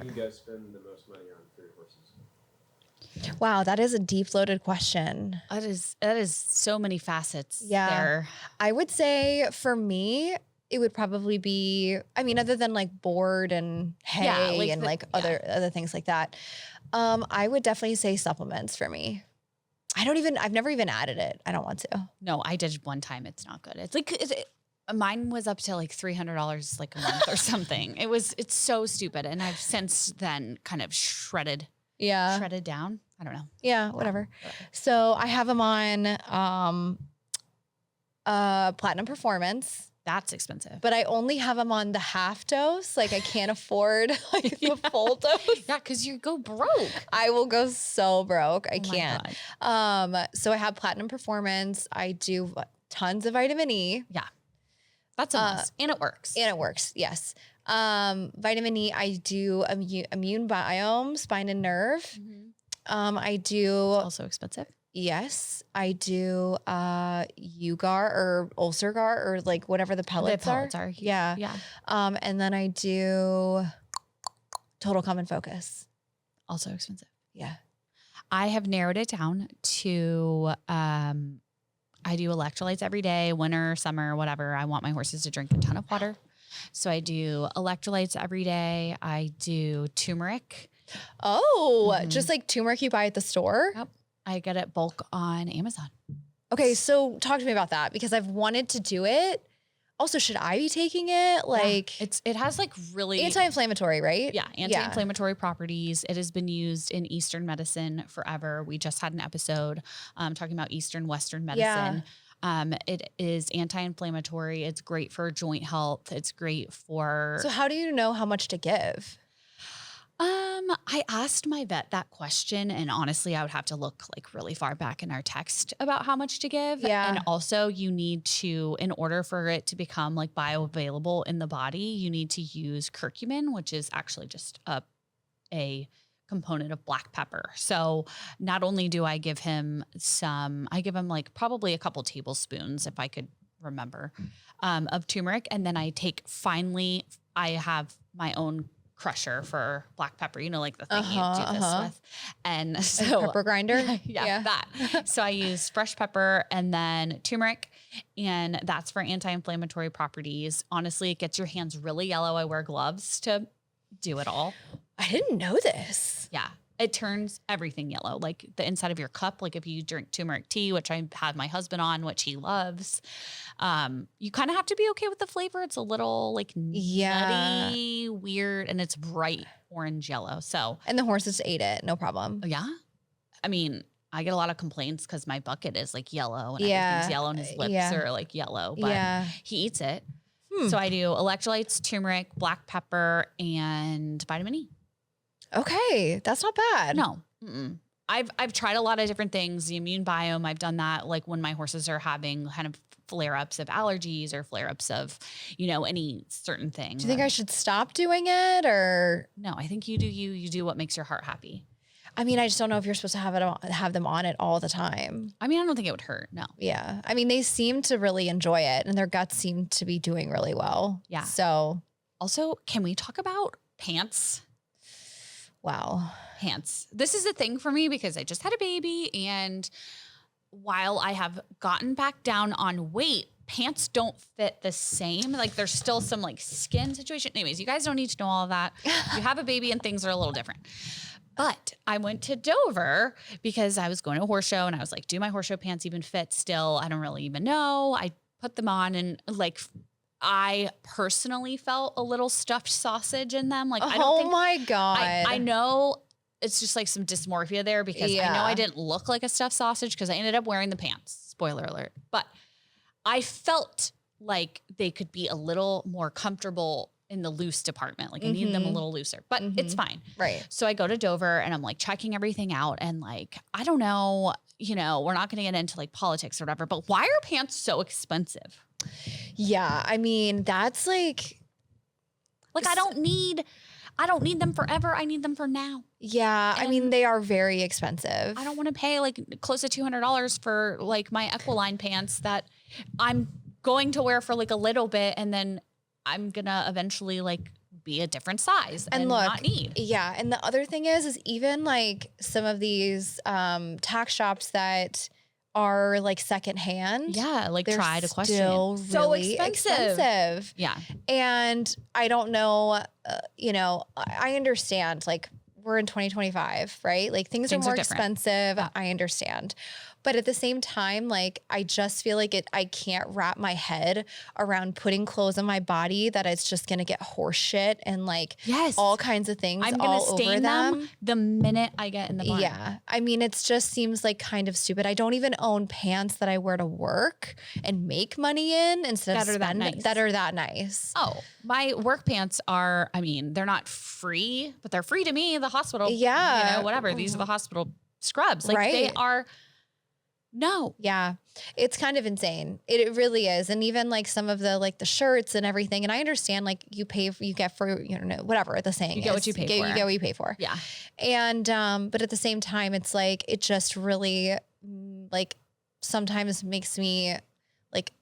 you guys spend the most money on for your horses? Wow, that is a deep loaded question. That is so many facets. Yeah. There. I would say for me, it would probably be, I mean, other than like board and hay and other things like that. I would definitely say supplements for me. I've never even added it. I don't want to. No, I did one time. It's not good. It's like, mine was up to like $300 like a month or something. It's so stupid. And I've since then kind of shredded down. I don't know. Yeah, whatever. So I have them on Platinum Performance. That's expensive. But I only have them on the half dose. Like I can't afford like the full dose. Yeah, because you go broke. I will go so broke. I can't. God. So I have Platinum Performance. I do tons of vitamin E. Yeah. That's a must. And it works. Yes. Vitamin E, I do immune biome, spine and nerve. Mm-hmm. I do also expensive. Yes, I do UGAR or Ulcergar or like whatever the pellets are. Yeah. Yeah. And then I do Total Common Focus. Also expensive. Yeah. I have narrowed it down to I do electrolytes every day, winter, summer, whatever. I want my horses to drink a ton of water. So I do electrolytes every day. I do turmeric. Oh, just like turmeric you buy at the store? Yep. I get it bulk on Amazon. Okay, so talk to me about that because I've wanted to do it. Also, should I be taking it? Like it has like really anti-inflammatory, right? Yeah, anti-inflammatory properties. It has been used in Eastern medicine forever. We just had an episode talking about Eastern Western medicine. Yeah. It is anti-inflammatory. It's great for joint health. It's great for. So how do you know how much to give? I asked my vet that question, and honestly, I would have to look like really far back in our text about how much to give. Yeah. And also you need to, in order for it to become like bioavailable in the body, you need to use curcumin, which is actually just a component of black pepper. So not only do I give him I give him like probably a couple tablespoons, if I could remember, of turmeric. And then I have my own crusher for black pepper, like the thing you do this with. And so like pepper grinder. yeah, that. So I use fresh pepper and then turmeric, and that's for anti-inflammatory properties. Honestly, it gets your hands really yellow. I wear gloves to do it all. I didn't know this. Yeah. It turns everything yellow, like the inside of your cup. Like if you drink turmeric tea, which I had my husband on, which he loves, you kind of have to be okay with the flavor. It's a little like nutty, weird, and it's bright orange yellow. So, and the horses ate it, no problem. Yeah. I mean, I get a lot of complaints because my bucket is like yellow and everything's yellow and his lips are like yellow, but he eats it. So I do electrolytes, turmeric, black pepper, and vitamin E. Okay, that's not bad. No. Mm-mm. I've tried a lot of different things. The immune biome, I've done that like when my horses are having kind of flare-ups of allergies or flare-ups of, any certain thing. Do you think I should stop doing it or? No, I think you do what makes your heart happy. I mean, I just don't know if you're supposed to have them on it all the time. I mean, I don't think it would hurt. No. Yeah. I mean, they seem to really enjoy it and their guts seem to be doing really well. Yeah. So also, can we talk about pants? Wow. Pants. This is a thing for me because I just had a baby, and while I have gotten back down on weight, pants don't fit the same. Like there's still some like skin situation. Anyways, you guys don't need to know all of that. You have a baby and things are a little different. But I went to Dover because I was going to a horse show and I was like, do my horse show pants even fit still? I don't really even know. I put them on and like I personally felt a little stuffed sausage in them. Like, I don't think, my God. I know it's just like some dysmorphia there because I know I didn't look like a stuffed sausage because I ended up wearing the pants. Spoiler alert. But I felt like they could be a little more comfortable in the loose department. Like I need them a little looser, but it's fine. Right. So I go to Dover and I'm like checking everything out and like, I don't know, we're not going to get into like politics or whatever, but why are pants so expensive? Yeah. I mean, that's like I don't need them forever. I need them for now. Yeah. And I mean, they are very expensive. I don't want to pay like close to $200 for like my Equeline pants that I'm going to wear for like a little bit. And then I'm going to eventually like be a different size and look, not need. Yeah. And the other thing is even like some of these tack shops that are like secondhand. Yeah, like they're tried Equestrian. Still really So expensive. Yeah. And I don't know, I understand, like, we're in 2025, right? Like things are more expensive. Yeah. I understand. But at the same time, like, I just feel like I can't wrap my head around putting clothes on my body that it's just going to get horse shit and like all kinds of things I'm all gonna stain over them the minute I get in the barn. Yeah. I mean, it just seems like kind of stupid. I don't even own pants that I wear to work and make money in instead of that are that nice. Oh, my work pants are, I mean, they're not free, but they're free to me, the hospital. Yeah. Whatever. These are the hospital scrubs. Like they are. No. Yeah. It's kind of insane. It really is. And even like some of the, like the shirts and everything. And I understand like you get for, whatever the saying is. You get what you pay for. You get what you pay for. Yeah. And, but at the same time, it's like, it just really like sometimes makes me like,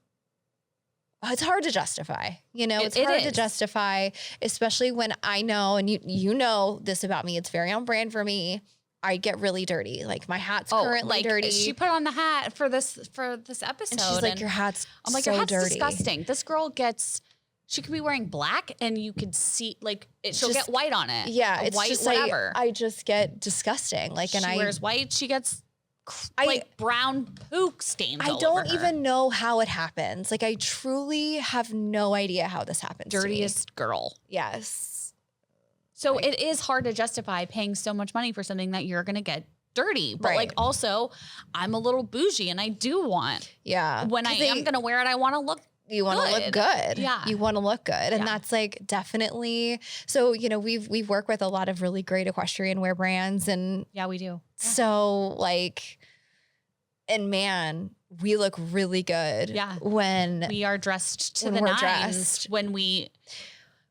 it's hard to justify, it's hard to justify, especially when I know, and you know this about me, it's very on brand for me. I get really dirty. Like my hat's currently dirty. She put on the hat for this episode. And she's like, your hat's I'm like, so your hat's dirty. disgusting. This girl she could be wearing black and you could see like she'll get white on it. Yeah. It's white, just whatever. Like, I just get disgusting. Like, and she wears white. She gets like brown pook stains. I don't even know how it happens. Like I truly have no idea how this happens. Dirtiest girl. Yes. So it is hard to justify paying so much money for something that you're going to get dirty. But like also I'm a little bougie and I do want, when I am going to wear it, I want to look You want to look good. Yeah. You want to look good. And that's like definitely, so, we've worked with a lot of really great equestrian wear brands and yeah, we do. So like, and man, we look really good. Yeah. When we are dressed to the nines when we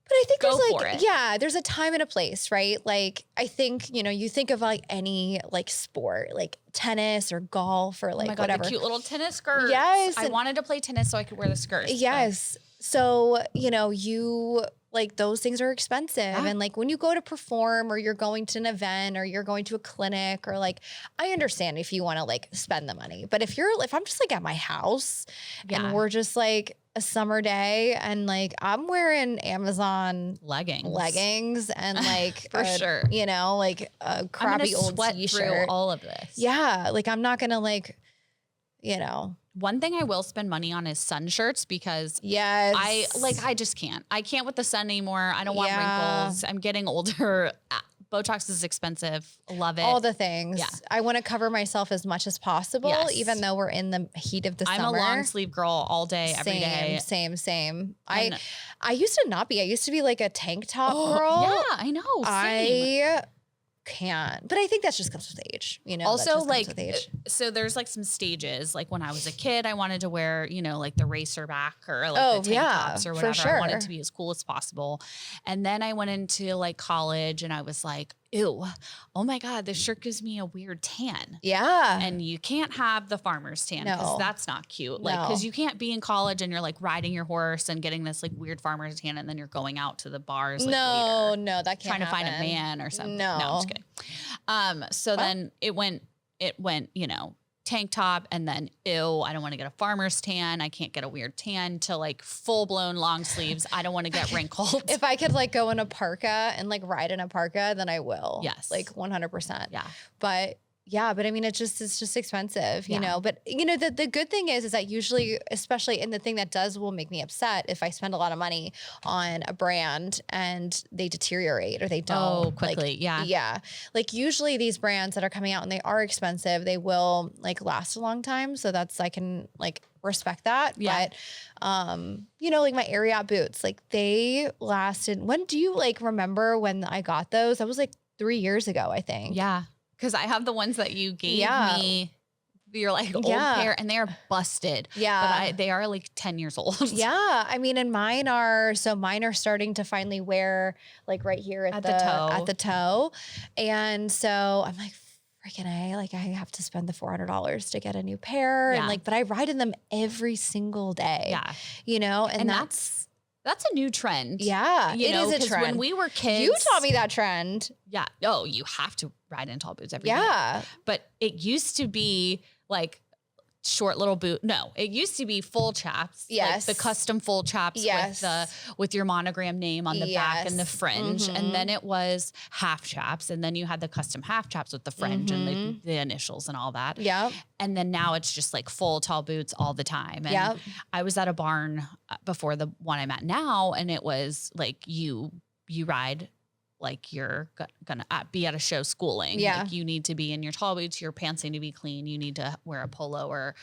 But I think there's like, there's a time and a place, right? Like, I think, you think of like any like sport, like tennis or golf or like oh my God, whatever. The cute little tennis skirt. Yes. I wanted to play tennis so I could wear the skirt. Yes. So, you like those things are expensive. Yeah. And like when you go to perform or you're going to an event or you're going to a clinic or like, I understand if you want to like spend the money, but if I'm just like at my house and we're just like a summer day and like I'm wearing Amazon leggings and like for sure, like a crappy old t-shirt through all of this. Yeah. Like I'm not going to like, One thing I will spend money on is sun shirts because I just can't. I can't with the sun anymore. I don't want wrinkles. I'm getting older. Botox is expensive. Love it. All the things. Yeah. I want to cover myself as much as possible, even though we're in the heat of the summer. I'm a long sleeve girl all day, every day. Same. I used to not be. I used to be like a tank top girl. Yeah, I know. Same. I can't, but I think that's just comes with age, Also, like, so there's like some stages. Like when I was a kid, I wanted to wear, like the racer back or like the tank tops or whatever. I wanted to be as cool as possible. And then I went into like college, and I was like, ew, oh my God, this shirt gives me a weird tan. Yeah. And you can't have the farmer's tan because that's not cute. Like, because you can't be in college and you're like riding your horse and getting this like weird farmer's tan and then you're going out to the bars later. No, that can't trying happen. to find a man or something. No, I'm just kidding. So then it went, tank top and then ew, I don't want to get a farmer's tan. I can't get a weird tan to like full blown long sleeves. I don't want to get wrinkled. If I could like go in a parka and like ride in a parka, then I will. Yes. Like 100%. Yeah. But I mean, it's just expensive, you know, but the good thing is that usually, especially in the thing that will make me upset if I spend a lot of money on a brand and they deteriorate or they don't quickly. Like, yeah. Like usually these brands that are coming out and they are expensive, they will like last a long time. So I can like respect that. Yeah. But, like my Ariat boots, like they lasted. When do you like remember when I got those? That was like 3 years ago, I think. Yeah. Because I have the ones that you gave me. You're like old pair, and they are busted. Yeah, but they are like 10 years old. Yeah, I mean, and mine are starting to finally wear like right here at the toe, and so I'm like, freaking A, like I have to spend the $400 to get a new pair, and like, but I ride in them every single day. Yeah, and that's That's a new trend. Yeah, it is a trend. When we were kids. You taught me that trend. Yeah. Oh, you have to ride in tall boots every day. Yeah. But it used to be like short little boot. No, it used to be full chaps. Yes. Like the custom full chaps with your monogram name on the back and the fringe. And then it was half chaps. And then you had the custom half chaps with the fringe and the initials and all that. Yeah. And then now it's just like full tall boots all the time. And I was at a barn before the one I'm at now, and it was like you ride like you're gonna be at a show schooling. Yeah. Like you need to be in your tall boots, your pants need to be clean. You need to wear a polo, or,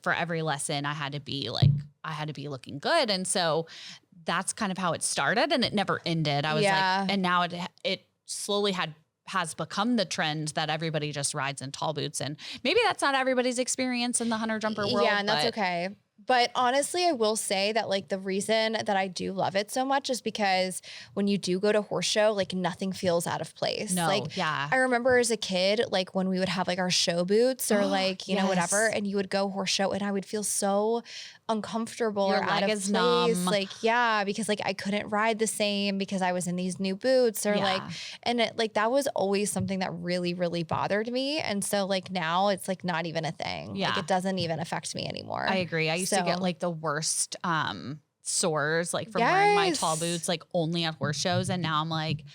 for every lesson I had to be looking good. And so that's kind of how it started, and it never ended. I was like, and now it slowly has become the trend that everybody just rides in tall boots. And maybe that's not everybody's experience in the hunter jumper world. Yeah. And that's okay. But honestly, I will say that like the reason that I do love it so much is because when you do go to horse show, like nothing feels out of place. No, like, I remember as a kid, like when we would have like our show boots or like, whatever, and you would go horse show and I would feel so uncomfortable Your or out leg of is place. numb. Like, because like I couldn't ride the same because I was in these new boots or like that was always something that really, really bothered me. And so like now it's like not even a thing. Yeah. Like it doesn't even affect me anymore. I agree. I used to get like the worst sores like from wearing my tall boots like only at horse shows, and now I'm like,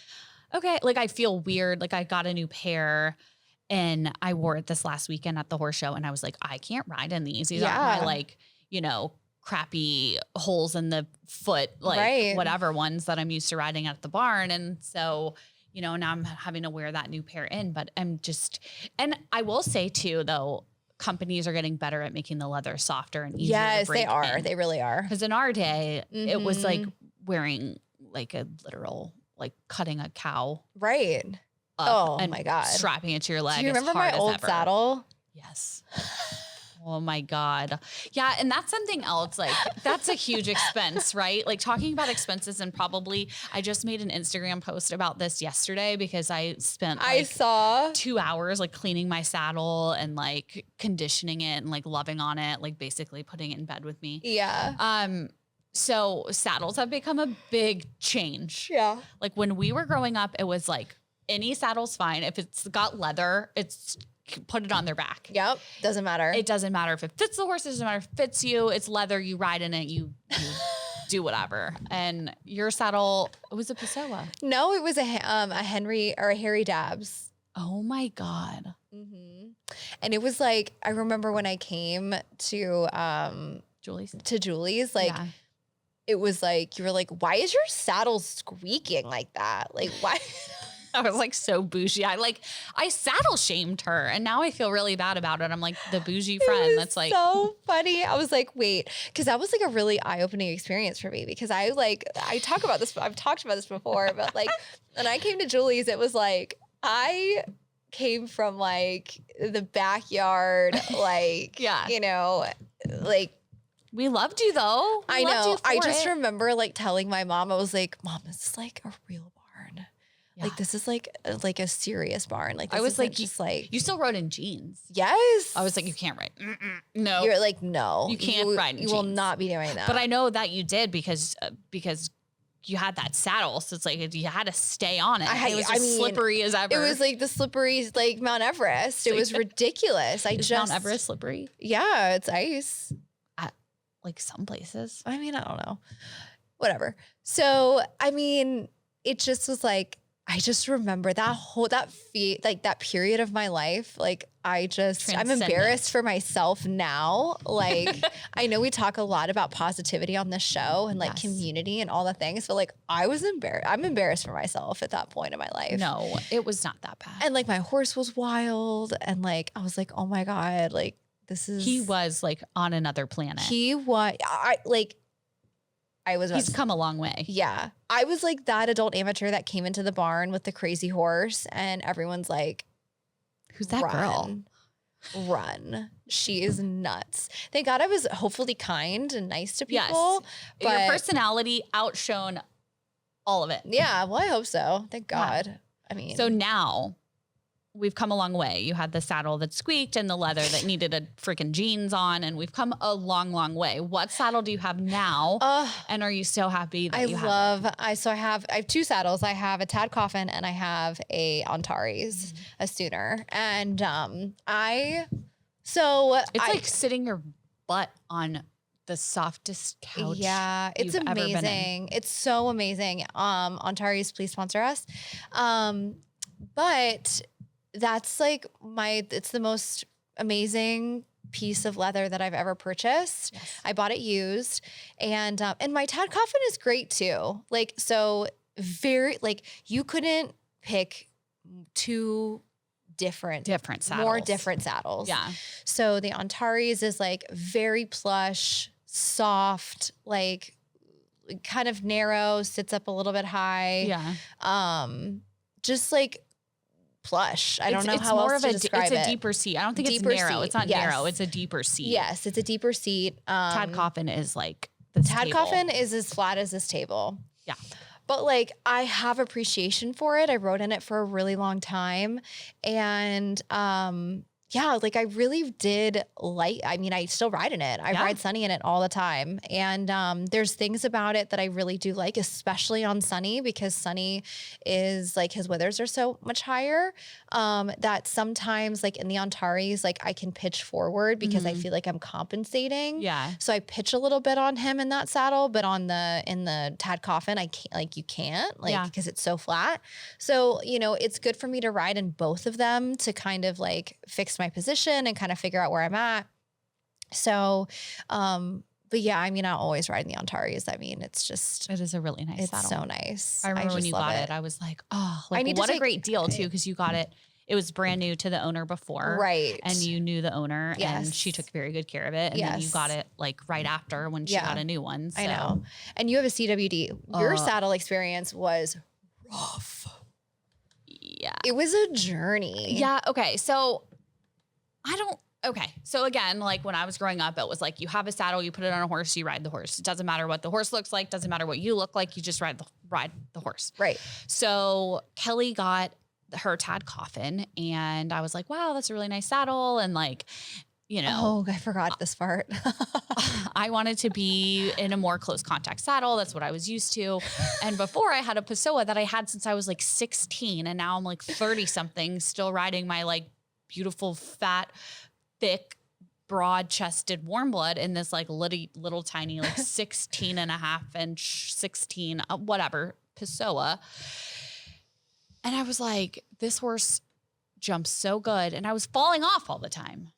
okay, like I feel weird. Like I got a new pair and I wore it this last weekend at the horse show, and I was like, I can't ride in these. These aren't my like, crappy holes in the foot, like whatever ones that I'm used to riding at the barn. And so, now I'm having to wear that new pair in, but and I will say too, though, companies are getting better at making the leather softer and easier to break they are. in. They really are. Because in our day, it was like wearing like a literal, like cutting a cow. Right. Up and my God. Strapping it to your leg. Do you remember my old saddle? Yes. Oh my God. Yeah. And that's something else. Like that's a huge expense, right? Like talking about expenses, and probably I just made an Instagram post about this yesterday because I spent I saw 2 hours like cleaning my saddle and like conditioning it and like loving on it, like basically putting it in bed with me. Yeah. So saddles have become a big change. Yeah. Like when we were growing up, it was like any saddle's fine. If it's got leather, put it on their back. Yep. Doesn't matter. It doesn't matter if it fits the horse. It doesn't matter if it fits you. It's leather. You ride in it. You do whatever. And your saddle, it was a Pessoa. No, it was a Henry or a Harry Dabbs. Oh my God. Mm-hmm. And it was like, I remember when I came to Julie's, like, it was like, you were like, why is your saddle squeaking like that? Like, why? I was like so bougie. I saddle shamed her, and now I feel really bad about it. I'm like the bougie friend that's like so funny. I was like, wait, because that was like a really eye-opening experience for me, because I talk about this. I've talked about this before, but like when I came to Julie's, it was like I came from like the backyard, like like. We loved you though. I know. I just remember like telling my mom, I was like, Mom, this is like a real barn. Yeah. Like this is like a serious barn. Like this I was like, just like you still rode in jeans. Yes. I was like, you can't ride. No, you're like, no, you can't ride in jeans. You will not be doing that. But I know that you did because you had that saddle, so it's like you had to stay on it. It was slippery as ever. It was like the slippery like Mount Everest. It was ridiculous. Is Mount Everest slippery? Yeah, it's ice. Like some places. I mean, I don't know. Whatever. So, I mean, it just was like, I just remember that period of my life. Like, I'm embarrassed for myself now. Like, I know we talk a lot about positivity on this show and like community and all the things, but like I'm embarrassed for myself at that point in my life. No, it was not that bad. And like my horse was wild. And like, I was like, oh my God, like, he was like on another planet. He's come a long way. Yeah. I was like that adult amateur that came into the barn with the crazy horse, and everyone's like, who's that girl? Run. She is nuts. Thank God I was hopefully kind and nice to people. Yes. But your personality outshone all of it. Yeah. Well, I hope so. Thank God. Yeah. I mean. So now, we've come a long way. You had the saddle that squeaked and the leather that needed a freaking jeans on, and we've come a long, long way. What saddle do you have now? And are you so happy that you have it? I have 2 saddles. I have a Tad Coffin and I have a Antares, a Sooner. And It's like sitting your butt on the softest couch. Yeah, it's amazing. It's so amazing. Antares, please sponsor us. But that's like it's the most amazing piece of leather that I've ever purchased. Yes. I bought it used, and my Tad Coffin is great too. Like, so very, like, you couldn't pick 2 different saddles. More different saddles. Yeah. So the Antares is like very plush, soft, like kind of narrow, sits up a little bit high. Yeah. Just like plush. I don't know how else to describe it. It's a deeper seat. I don't think Deeper it's narrow. seat, It's not yes. narrow. It's a deeper seat. Yes, it's a deeper seat. Tad Coffin is like this Tad table. Coffin is as flat as this table. Yeah. But like, I have appreciation for it. I rode in it for a really long time. And yeah, like I really did I still ride in it. I ride Sunny in it all the time. And there's things about it that I really do like, especially on Sunny, because Sunny is like, his withers are so much higher that sometimes like in the Antares, like I can pitch forward because I feel like I'm compensating. Yeah. So I pitch a little bit on him in that saddle, but in the Tad Coffin, I can't, like, you can't, like, because it's so flat. So, you know, it's good for me to ride in both of them to kind of like fix my position and kind of figure out where I'm at. So, but yeah, I mean, I always ride in the Antares. I mean, it is a really nice saddle. It's so nice. I remember when you got it, I was like, oh, like, what a great deal too, because you got it. It was brand new to the owner before. Right. And you knew the owner and she took very good care of it. And then you got it like right after when she got a new one. So. I know. And you have a CWD. Your saddle experience was rough. Yeah. It was a journey. Yeah. Okay. So so again, like when I was growing up, it was like you have a saddle, you put it on a horse, you ride the horse. It doesn't matter what the horse looks like, doesn't matter what you look like, you just ride the horse. Right. So Kelly got her Tad Coffin and I was like, wow, that's a really nice saddle. And like, you know. Oh, I forgot this part. I wanted to be in a more close contact saddle. That's what I was used to. And before I had a Pessoa that I had since I was like 16 and now I'm like 30 something still riding my like beautiful, fat, thick, broad chested warm blood in this like little tiny, like 16 and a half inch, 16, whatever, Pessoa. And I was like, this horse jumps so good. And I was falling off all the time.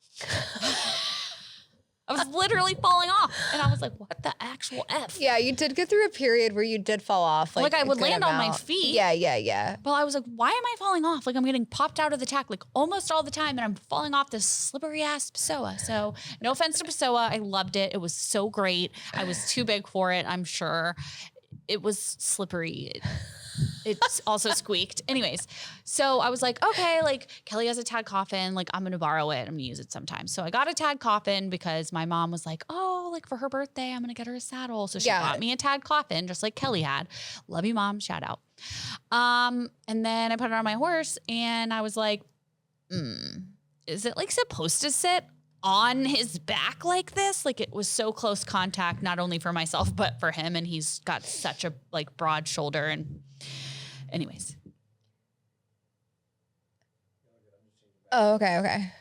I was literally falling off. And I was like, what the actual F? Yeah, you did go through a period where you did fall off. Like I would land on my feet. Yeah. But I was like, why am I falling off? Like I'm getting popped out of the tack like almost all the time. And I'm falling off this slippery ass Pessoa. So no offense to Pessoa. I loved it. It was so great. I was too big for it, I'm sure. It was slippery. It's also squeaked. Anyways, so I was like, okay, like Kelly has a Tad Coffin. Like I'm going to borrow it. I'm going to use it sometime. So I got a Tad Coffin because my mom was like, oh, like for her birthday, I'm going to get her a saddle. So she bought me a Tad Coffin just like Kelly had. Love you, Mom. Shout out. And then I put it on my horse and I was like, is it like supposed to sit on his back like this? Like it was so close contact, not only for myself, but for him. And he's got such a like broad shoulder and anyways. Oh, okay.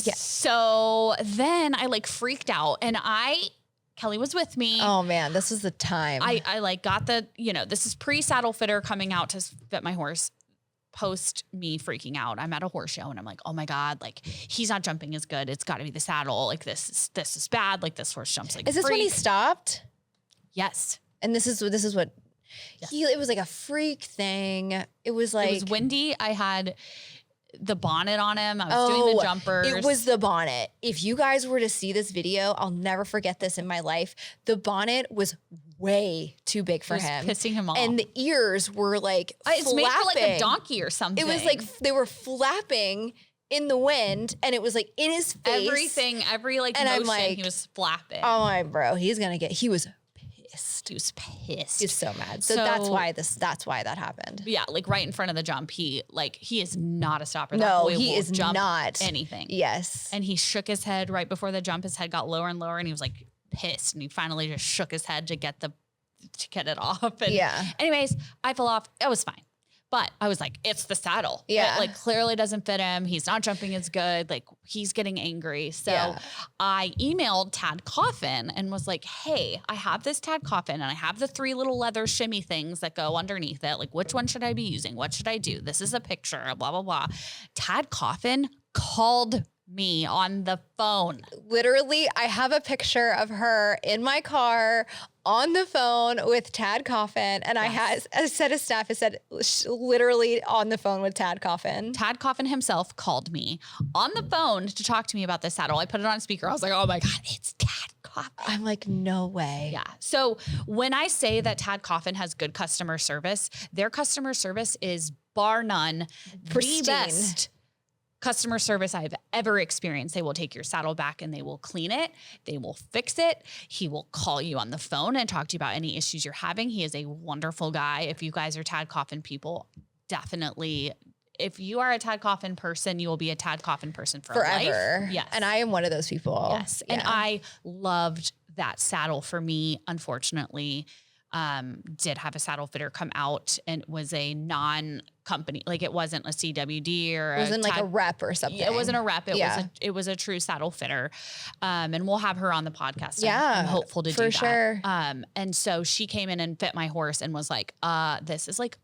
Yeah. So then I like freaked out and Kelly was with me. Oh man, this was the time. I like got this is pre-saddle fitter coming out to fit my horse. Post me freaking out. I'm at a horse show and I'm like, oh my God, like he's not jumping as good. It's gotta be the saddle. Like this is bad. Like this horse jumps like Is this when he stopped? Yes. And this is what it was like a freak thing. It was like, it was windy. I had the bonnet on him. I was doing the jumpers. It was the bonnet. If you guys were to see this video, I'll never forget this in my life. The bonnet was way too big for him. Pissing him off. And the ears were like it's made for like a donkey or something. It was like they were flapping in the wind and it was like in his face. Everything, every like and motion I'm like, he was flapping. Oh my bro, he was He was pissed. He's so mad. So that's why that happened. Yeah, like right in front of the jump, he is not a stopper. No, that boy he will is jump not anything. Yes. And he shook his head right before the jump. His head got lower and lower, and he was like pissed. And he finally just shook his head to get it off. And anyways, I fell off. It was fine. But I was like, it's the saddle. Yeah. It like clearly doesn't fit him. He's not jumping as good. Like he's getting angry. So I emailed Tad Coffin and was like, hey, I have this Tad Coffin and I have the 3 little leather shimmy things that go underneath it. Like, which one should I be using? What should I do? This is a picture, blah, blah, blah. Tad Coffin called me on the phone. Literally, I have a picture of her in my car on the phone with Tad Coffin. And I said to staff, I said, literally on the phone with Tad Coffin. Tad Coffin himself called me on the phone to talk to me about this saddle. I put it on speaker. I was like, oh my God, it's Tad Coffin. I'm like, no way. Yeah. So when I say that Tad Coffin has good customer service, their customer service is bar none Pristine. the best customer service I've ever experienced. They will take your saddle back and they will clean it. They will fix it. He will call you on the phone and talk to you about any issues you're having. He is a wonderful guy. If you guys are Tad Coffin people, definitely, if you are a Tad Coffin person, you will be a Tad Coffin person forever. Life. Yes. And I am one of those people. Yes. And I loved that saddle. For me, unfortunately, did have a saddle fitter come out and it was a non-company, like it wasn't a CWD or it wasn't like a rep or something. It wasn't a rep. It was a true saddle fitter. And we'll have her on the podcast. I'm hopeful to do that. Sure. And so she came in and fit my horse and was like, this is like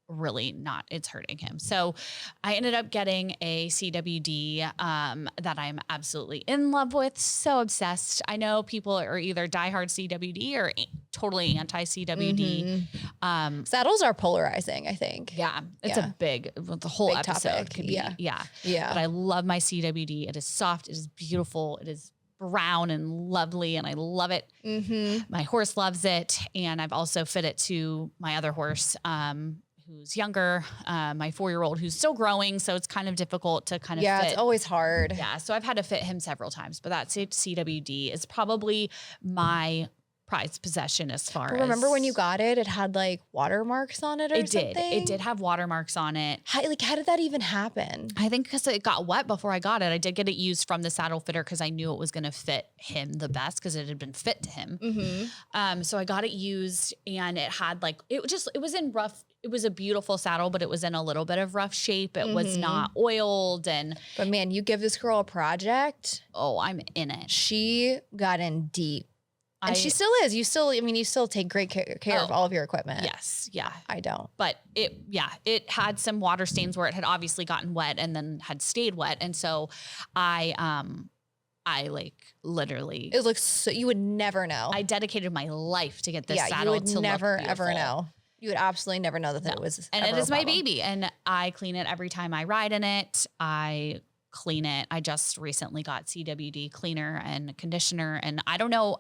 really not, it's hurting him. So I ended up getting a CWD that I'm absolutely in love with. So obsessed. I know people are either diehard CWD or totally anti-CWD. Saddles are polarizing, I think. Yeah. It's a big, the whole big episode topic. could be. Yeah. Yeah. But I love my CWD. It is soft. It is beautiful. It is brown and lovely, and I love it. My horse loves it. And I've also fit it to my other horse, who's younger, my 4-year-old who's still growing. So it's kind of difficult to kind of fit. It's always hard. Yeah. So I've had to fit him several times, but that CWD is probably my prized possession as far as. Remember when you got it, it had like watermarks on it or something? It did have watermarks on it. How did that even happen? I think because it got wet before I got it. I did get it used from the saddle fitter because I knew it was going to fit him the best because it had been fit to him. So I got it used and it had like, it was in rough. It was a beautiful saddle, but it was in a little bit of rough shape. It was not oiled. But man, you give this girl a project. Oh, I'm in it. She got in deep. And she still is. You still take great care of all of your equipment. Yes. Yeah. I don't. But it had some water stains where it had obviously gotten wet and then had stayed wet. And so I like literally. It looks so, you would never know. I dedicated my life to get this saddle you would to never, look ever know. You would absolutely never know that it was. And it is my baby. And I clean it every time I ride in it. I clean it. I just recently got CWD cleaner and conditioner. And I don't know,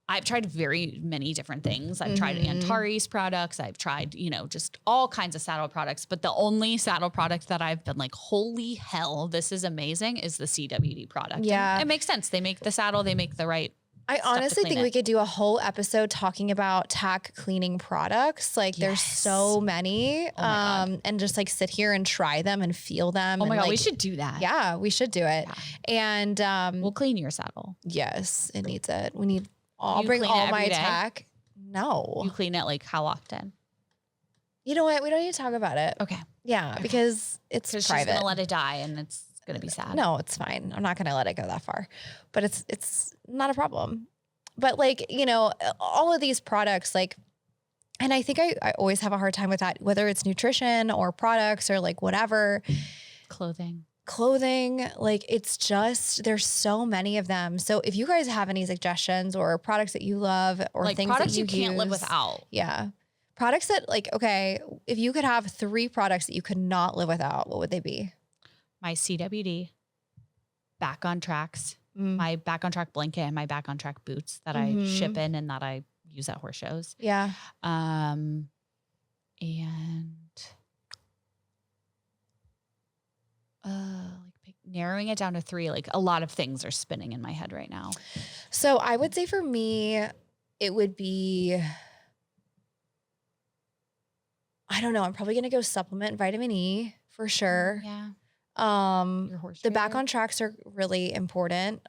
I've tried very many different things. I've tried Antares products. I've tried, just all kinds of saddle products. But the only saddle product that I've been like, holy hell, this is amazing, is the CWD product. Yeah. And it makes sense. They make the saddle. They make the right. I honestly think we could do a whole episode talking about tack cleaning products. Like there's so many, and just like sit here and try them and feel them. Oh my God, like, we should do that. Yeah, we should do it. Yeah. And we'll clean your saddle. Yes, it needs it. We need. I'll bring all my tack. No, you clean it like how often? You know what? We don't need to talk about it. Okay. Yeah, because it's private. She's gonna let it die, and it's gonna be sad. No, it's fine. I'm not gonna let it go that far, but it's not a problem. But like, all of these products, like, and I think I always have a hard time with that, whether it's nutrition or products or like whatever. Clothing, like it's just, there's so many of them. So if you guys have any suggestions or products that you love or like things products that you can't live without. Yeah. Products that like, okay, if you could have 3 products that you could not live without, what would they be? My CWD, Back on Tracks, my Back on Track blanket and my Back on Track boots that I ship in and that I use at horse shows. Yeah. And like narrowing it down to 3, like a lot of things are spinning in my head right now. So I would say for me, it would be, I don't know. I'm probably going to go supplement vitamin E for sure. Yeah. Your horse The back trainer? on tracks are really important.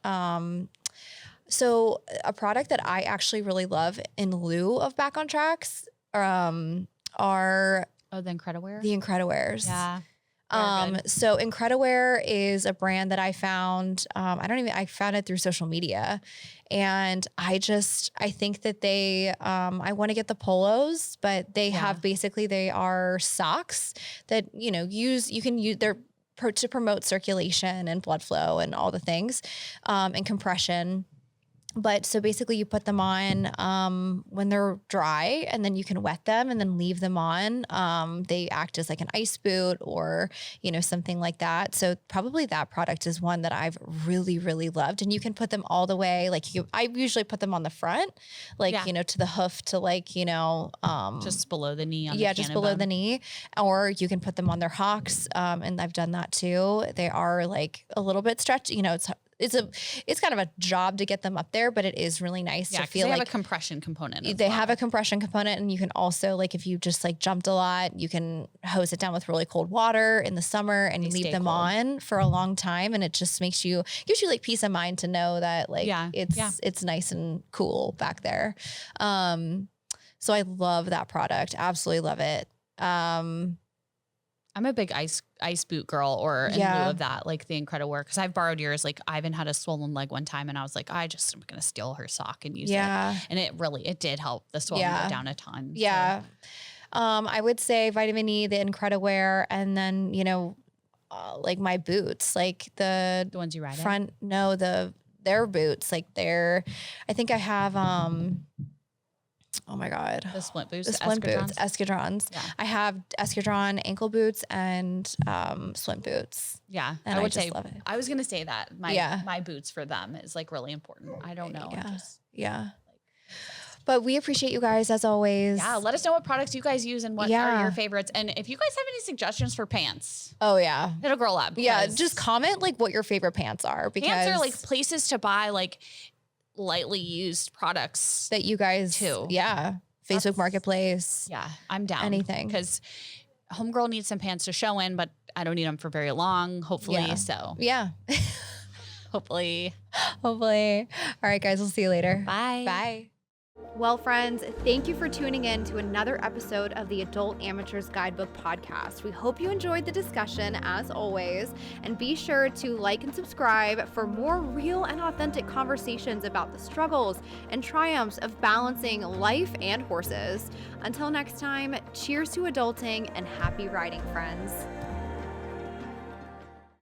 So a product that I actually really love in lieu of back on tracks, are Oh, the Incrediwear? the Incrediwears. Yeah. Very good. So Incrediwear is a brand that I found, I found it through social media, and I think that I want to get the polos, but they have they are socks that, you can use, they're to promote circulation and blood flow and all the things, and compression. But so basically you put them on when they're dry, and then you can wet them and then leave them on. They act as like an ice boot or, something like that. So probably that product is one that I've really, really loved. And you can put them all the way. I usually put them on the front, to the hoof to Just below the knee. just below the knee. Or you can put them on their hocks. And I've done that too. They are like a little bit stretched, it's kind of a job to get them up there, but it is really nice to feel they like have a compression component. they have a compression component, and you can also, if you just jumped a lot, you can hose it down with really cold water in the summer and leave them on for a long time. And it just gives you peace of mind to know that it's nice and cool back there. So I love that product. Absolutely love it. I'm a big ice boot girl, or in lieu of that, like the Incrediwear, because I've borrowed yours. Like Ivan had a swollen leg one time, and I was like, I'm going to steal her sock and use it. And it did help the swelling go down a ton. Yeah. So. I would say vitamin E, the Incrediwear, and then, my boots, the ones you ride front, their boots, I think I have, oh my God. The splint boots. The splint boots, Escadrons. Yeah. I have Escadron ankle boots and splint boots. Yeah. And I would say, love it. I was going to say that my boots for them is really important. I don't know. Yeah. But we appreciate you guys as always. Yeah. Let us know what products you guys use and what are your favorites. And if you guys have any suggestions for pants. Oh yeah. Hit a girl up. Yeah. Just comment what your favorite pants are, because pants are places to buy lightly used products that you guys too. Yeah. Facebook Marketplace. Yeah. I'm down. Anything. Because homegirl needs some pants to show in, but I don't need them for very long, hopefully. Yeah. So yeah. Hopefully. All right, guys. We'll see you later. Bye. Bye. Well, friends, thank you for tuning in to another episode of the Adult Amateurs Guidebook Podcast. We hope you enjoyed the discussion as always, and be sure to like and subscribe for more real and authentic conversations about the struggles and triumphs of balancing life and horses. Until next time, cheers to adulting and happy riding, friends.